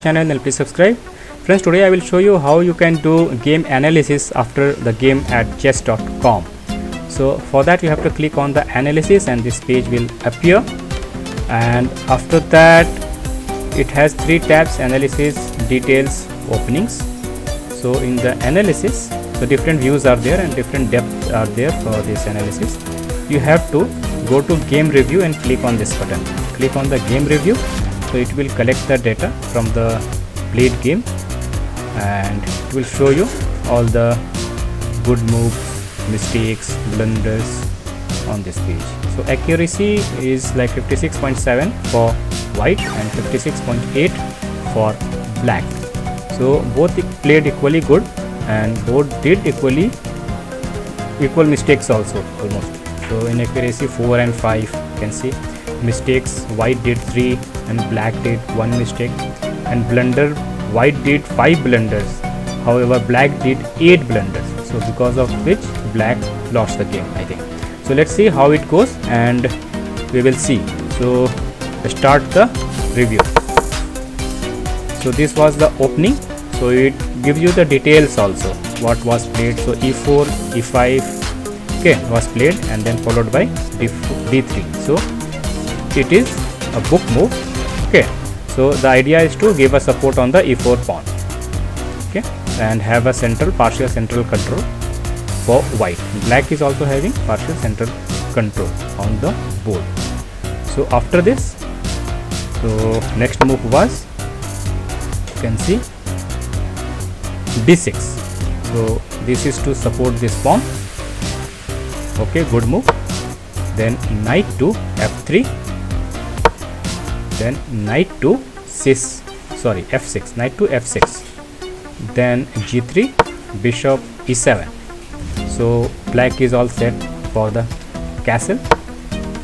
channel and please subscribe. Friends, today I will show you how you can do game analysis after the game at chess.com. So for that you have to click on the analysis and this page will appear, and after that it has three tabs: analysis, details, openings. So in the analysis, the different views are there and different depths are there for this analysis. You have to go to game review and click on this button. Click on the game review. So it will collect the data from the played game and it will show you all the good moves, mistakes, blunders on this page. So accuracy is like 56.7 for white and 56.8 for black. So both played equally good and both did equal mistakes also almost. So in accuracy 4 and 5 you can see. Mistakes, white did 3 and black did 1 mistake, and blunder, white did 5 blunders, however black did 8 blunders, so because of which black lost the game, I think. So let's see how it goes and we will see. So start the review. So this was the opening, so it gives you the details also what was played. So e4, e5 okay was played and then followed by d3. So it is a book move. Okay, so the idea is to give a support on the e4 pawn, okay, and have a partial central control for white. Black is also having partial central control on the board. So after this, so next move was, you can see, d6. So this is to support this pawn. Okay, good move. Then knight to f3. Then knight to f6, knight to f6, then g3, bishop e7. So black is all set for the castle.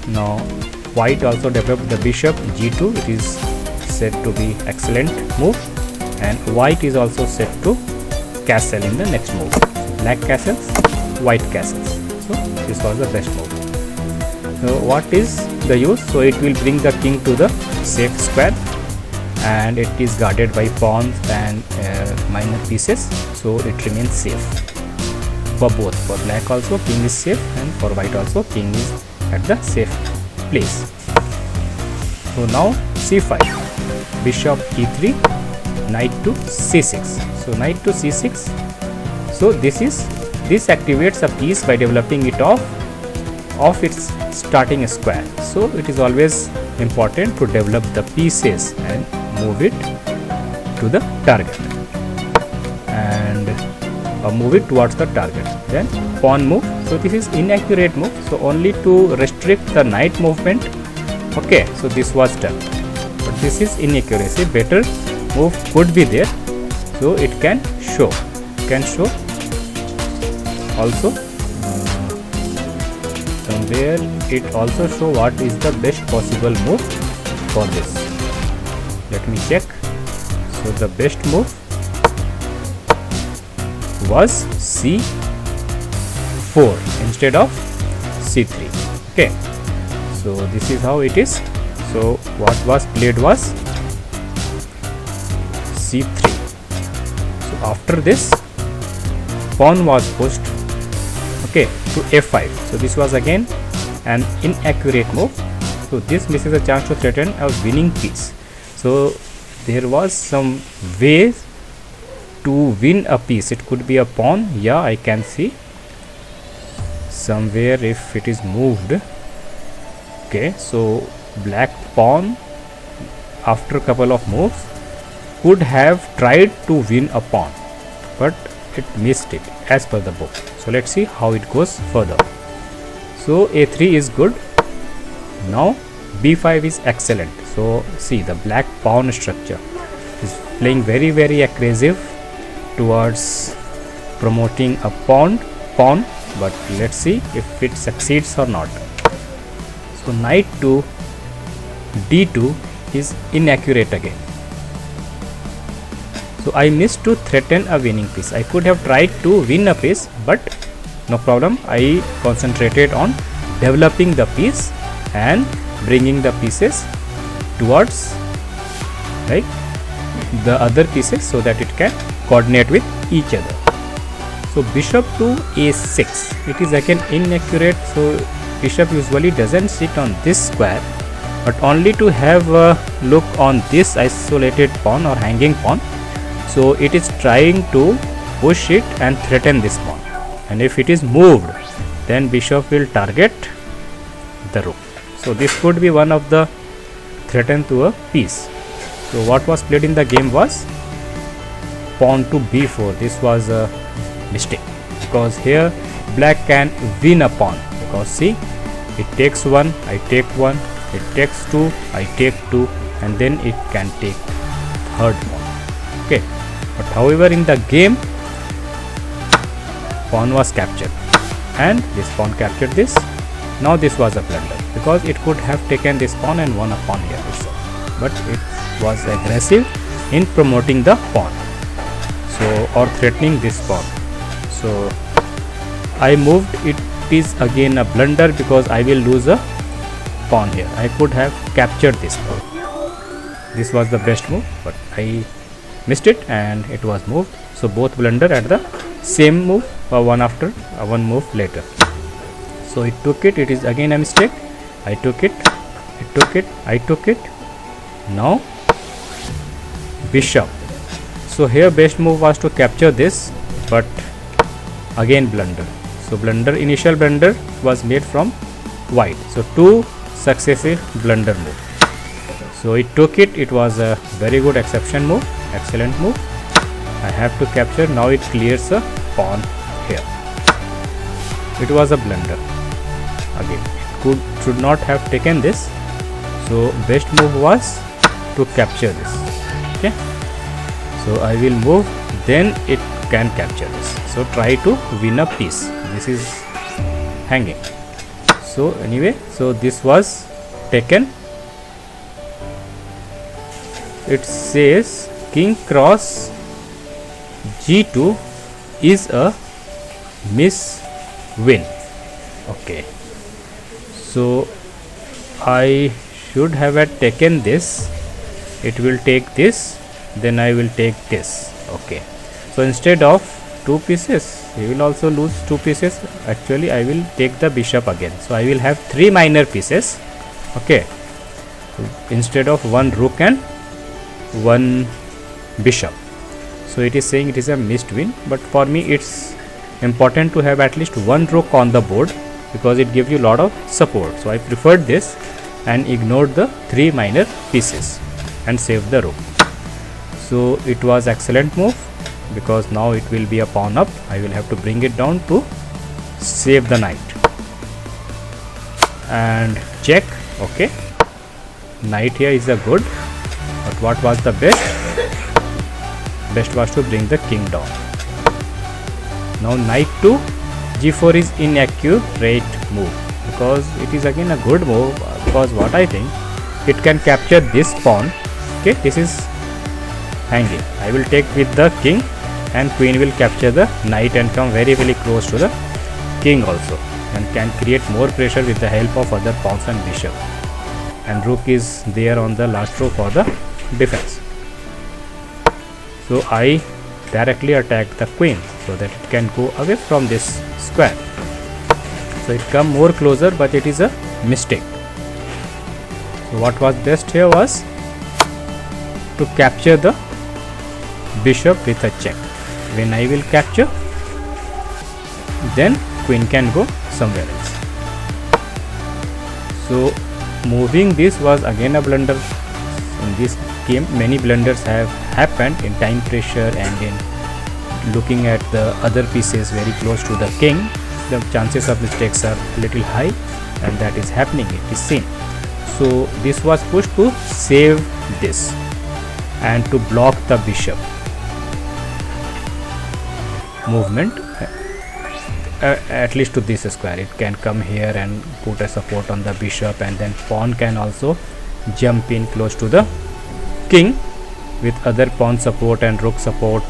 Now white also developed the bishop g2, it is said to be excellent move, and white is also set to castle in the next move. So black castles, white castles. So this was the best move. So what is the use? So it will bring the king to the safe square and it is guarded by pawns and minor pieces, so it remains safe for both. For black also king is safe and for white also king is at the safe place. So now c5, bishop e3, knight to c6. So knight to c6. So this activates a piece by developing it off its starting square. So it is always important to develop the pieces and move it to the target and move it towards the target. Then pawn move. So this is inaccurate move, so only to restrict the knight movement. Okay, so this was done, but this is inaccuracy. Better move could be there, so it can show also. Somewhere it also show what is the best possible move for this. Let me check. So the best move was c4 instead of c3. Okay, so this is how it is. So what was played was c3. So after this, pawn was pushed, okay, to f5. So this was again an inaccurate move. So this misses a chance to threaten a winning piece. So there was some ways to win a piece. It could be a pawn. Yeah, I can see somewhere if it is moved. Okay, so black pawn after a couple of moves could have tried to win a pawn, but it missed it as per the book. So let's see how it goes further. So a3 is good. Now b5 is excellent. So see, the black pawn structure is playing very aggressive towards promoting a pawn, but let's see if it succeeds or not. So knight to d2 is inaccurate again. So I missed to threaten a winning piece. I could have tried to win a piece, but no problem. I concentrated on developing the piece and bringing the pieces towards, right, the other pieces so that it can coordinate with each other. So bishop to a6, it is again inaccurate. So bishop usually doesn't sit on this square, but only to have a look on this isolated pawn or hanging pawn. So it is trying to push it and threaten this pawn, and if it is moved, then bishop will target the rook. So this could be one of the threaten to a piece. So what was played in the game was pawn to b4. This was a mistake, because here black can win a pawn, because see, it takes 1, I take 1, it takes 2, I take 2, and then it can take third pawn. Okay, but however in the game pawn was captured, and this pawn captured this. Now this was a blunder, because it could have taken this pawn and won a pawn here itself, but it was aggressive in promoting the pawn, so or threatening this pawn. So I moved, it is again a blunder, because I will lose a pawn here. I could have captured this pawn. This was the best move, but I missed it and it was moved. So both blunder at the same move, one after one move later. So it took it, it is again a mistake. I took it, it took it, I took it. Now bishop. So here best move was to capture this, but again blunder. So blunder, initial blunder was made from white. So two successive blunder move. So it took it, it was a very good exception move, excellent move. I have to capture. Now it clears a pawn here. It was a blunder. Again, it should not have taken this. So best move was to capture this. Okay. So I will move, then it can capture this. So try to win a piece. This is hanging. So anyway, so this was taken. It says king cross g2 is a miss win. Okay, so I should have taken this. It will take this, then I will take this. Okay, so instead of 2 pieces, he will also lose 2 pieces. Actually I will take the bishop again, so I will have 3 minor pieces. Okay, instead of 1 rook and 1 bishop. So it is saying it is a missed win, but for me it's important to have at least 1 rook on the board, because it gives you lot of support. So I preferred this and ignored the 3 minor pieces and saved the rook. So it was excellent move, because now it will be a pawn up. I will have to bring it down to save the knight and check. Okay, knight here is a good, but what was the best? Best was to bring the king down. Now knight to g4 is inaccurate move, because it is again a good move, because what I think, it can capture this pawn. Okay, this is hanging. I will take with the king, and queen will capture the knight and come very close to the king also, and can create more pressure with the help of other pawns and bishop. And rook is there on the last row for the defense. So I directly attack the queen so that it can go away from this square. So it come more closer, but it is a mistake. So what was best here was to capture the bishop with a check. When I will capture, then queen can go somewhere else. So moving this was again a blunder. In this game many blunders have happened in time pressure and in looking at the other pieces very close to the king. The chances of mistakes are a little high, and that is happening, it is seen. So this was pushed to save this and to block the bishop movement, at least to this square. It can come here and put a support on the bishop, and then pawn can also jump in close to the king with other pawn support and rook support.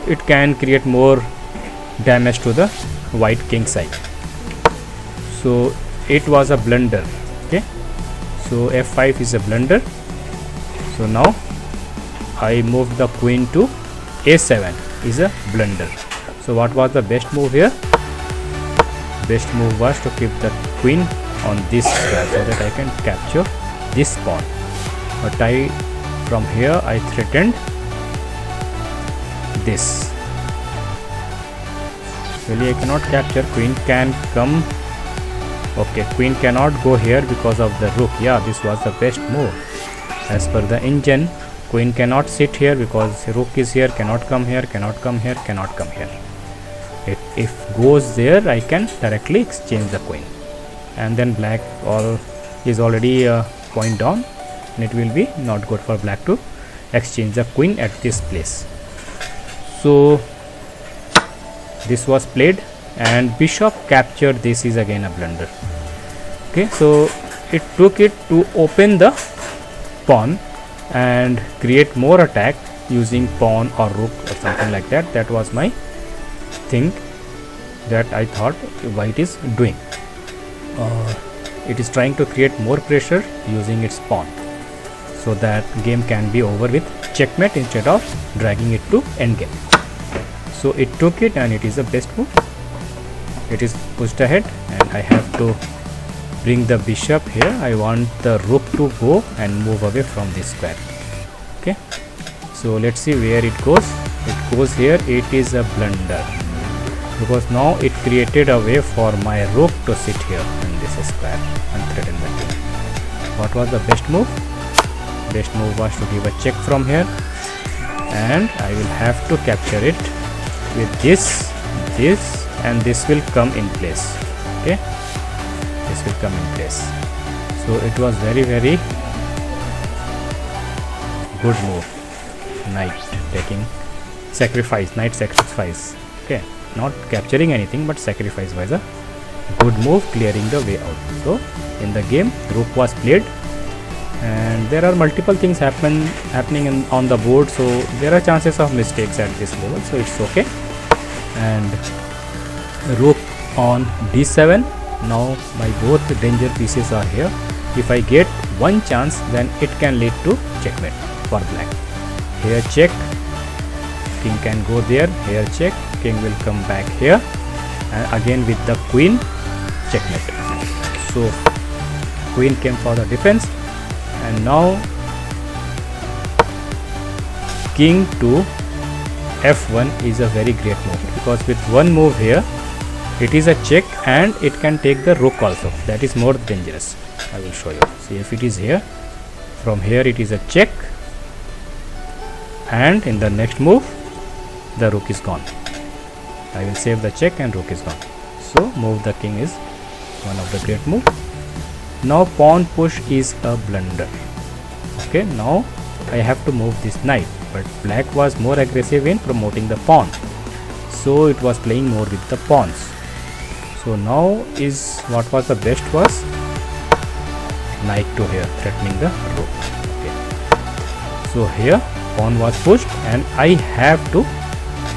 It can create more damage to the white king side. So it was a blunder. Okay, so f5 is a blunder. So now I moved the queen to a7 is a blunder. So what was the best move here? Best move was to keep the queen on this square so that I can capture this pawn. But from here I threatened this. Really I cannot capture. Queen can come. Okay, queen cannot go here because of the rook. Yeah, this was the best move. As per the engine, queen cannot sit here because rook is here, cannot come here, cannot come here, cannot come here. If goes there, I can directly exchange the queen, and then black is already a point down, and it will be not good for black to exchange the queen at this place. So this was played, and bishop captured. This is again a blunder. Okay, so it took it to open the pawn and create more attack using pawn or rook or something like that. That was my thing that I thought white is doing. It is trying to create more pressure using its pawn, so that game can be over with checkmate instead of dragging it to endgame. So it took it, and it is the best move. It is pushed ahead, and I have to bring the bishop here. I want the rook to go and move away from this square. Okay, so let's see where it goes. It goes here. It is a blunder because now it created a way for my rook to sit here in this square and threaten the king. What was the best move? Best move was to give a check from here, and I will have to capture it with this, and this will come in place. Okay, this will come in place. So it was very good move. Knight taking sacrifice, knight sacrifice. Okay, not capturing anything, but sacrifice was a good move, clearing the way out. So in the game, rook was played, and there are multiple things happening on the board, so there are chances of mistakes at this level, so it's okay. And rook on d7. Now my both danger pieces are here. If I get one chance, then it can lead to checkmate for black. Here check, king can go there. Here check, king will come back here, and again with the queen, checkmate. So queen came for the defense, and now king to f1 is a very great move, because with one move here it is a check, and it can take the rook also. That is more dangerous. I will show you. See, if it is here, from here it is a check, and in the next move the rook is gone. I will save the check and rook is gone. So move the king is one of the great move. Now pawn push is a blunder. Okay, now I have to move this knight, but black was more aggressive in promoting the pawn, so it was playing more with the pawns. So now is what was the best was knight to here, threatening the rook. Okay, so here pawn was pushed, and I have to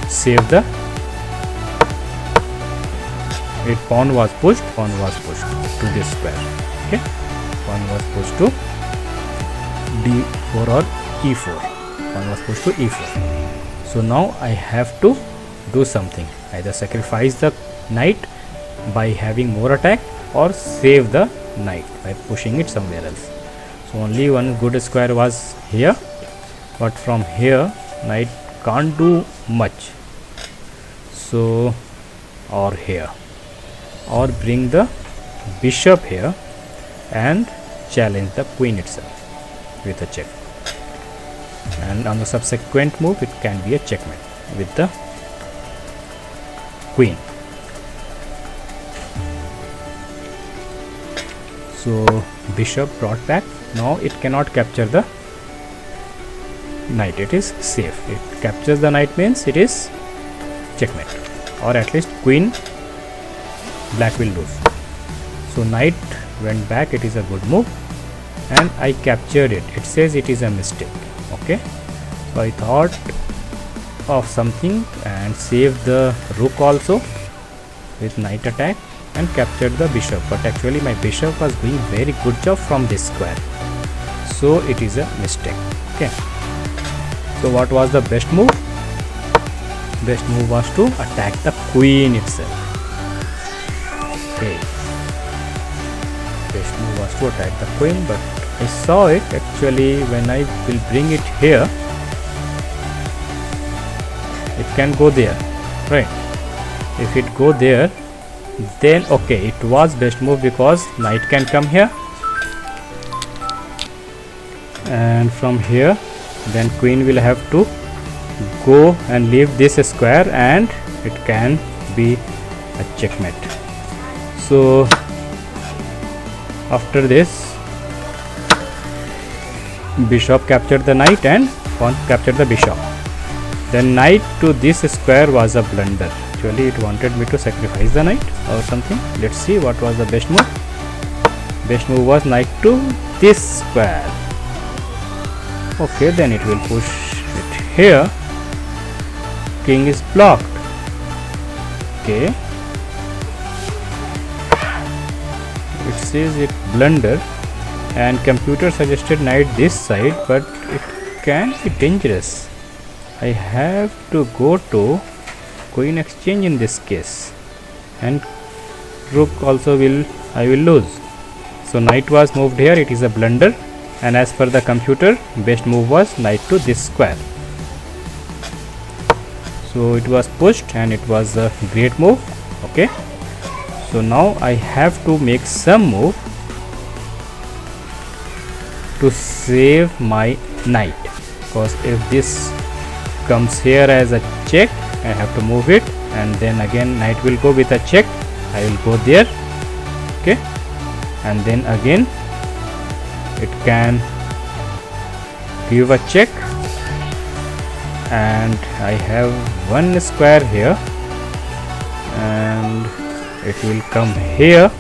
save the pawn was pushed to this square. Okay, pawn was pushed to d4 or e4. Pawn was pushed to e4. So now I have to do something, either sacrifice the knight by having more attack, or save the knight by pushing it somewhere else. So only one good square was here, but from here knight can't do much. So or here, or bring the bishop here and challenge the queen itself with a check, and on the subsequent move it can be a checkmate with the queen. So bishop brought back. Now it cannot capture the knight. It is safe. It captures the knight means it is checkmate, or at least queen black will lose. So knight went back. It is a good move, and I captured it. It says it is a mistake. Okay, so I thought of something and saved the rook also with knight attack and captured the bishop, but actually my bishop was doing very good job from this square, so it is a mistake. Okay, So what was the best move? Best move was to attack the queen itself. Okay. Best move was to attack the queen, but I saw it actually when I will bring it here. It can go there, right? If it go there, then okay, it was best move because knight can come here, and from here then queen will have to go and leave this square, and it can be a checkmate. So after this, bishop captured the knight and pawn captured the bishop. Then knight to this square was a blunder. Actually it wanted me to sacrifice the knight or something. Let's see what was the best move. Best move was knight to this square. Okay, then it will push it here. King is blocked. Okay, it says it blunder, and computer suggested knight this side, but it can be dangerous. I have to go to queen exchange in this case, and rook also I will lose. So knight was moved here, it is a blunder, and as per the computer, best move was knight to this square. So it was pushed and it was a great move. Okay, so now I have to make some move to save my knight, because if this comes here as a check, I have to move it, and then again knight will go with a check. I will go there. Okay, and then again it can give a check, and I have one square here, and it will come here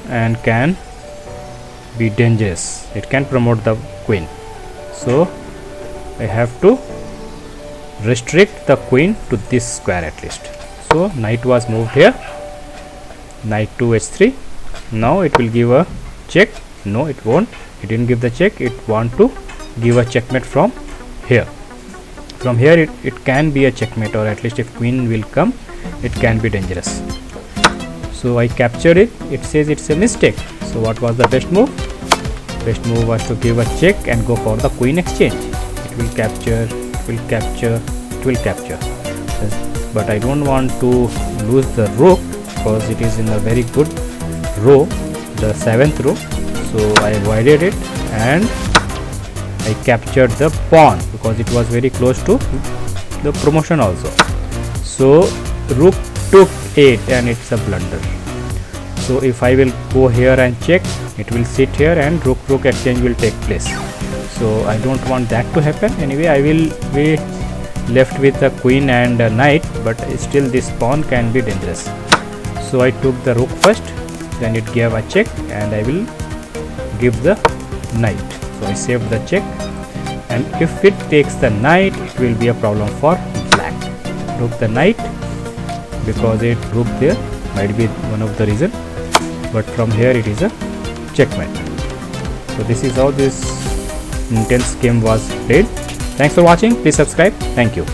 and can be dangerous. It can promote the queen, so I have to restrict the queen to this square at least. So knight was moved here, knight to h3. Now it will give a check. No, it won't. It didn't give the check. It want to give a checkmate from here. From here it can be a checkmate, or at least if queen will come, it can be dangerous. So I captured it. It says it's a mistake. So what was the best move? Best move was to give a check and go for the queen exchange. It will capture, it will capture, it will capture. But I don't want to lose the rook, because it is in a very good row, the 7th row. So I avoided it and I captured the pawn, because it was very close to the promotion also. So rook took 8 and it's a blunder. So if I will go here and check, it will sit here and rook exchange will take place. So I don't want that to happen. Anyway, I will be left with a queen and a knight, but still this pawn can be dangerous. So I took the rook first, then it gave a check, and I will give the knight. So I saved the check, and if it takes the knight, it will be a problem for black. Took the knight because it rook there, might be one of the reason, but from here it is a checkmate. So this is how this intense game was played. Thanks for watching. Please subscribe. Thank you.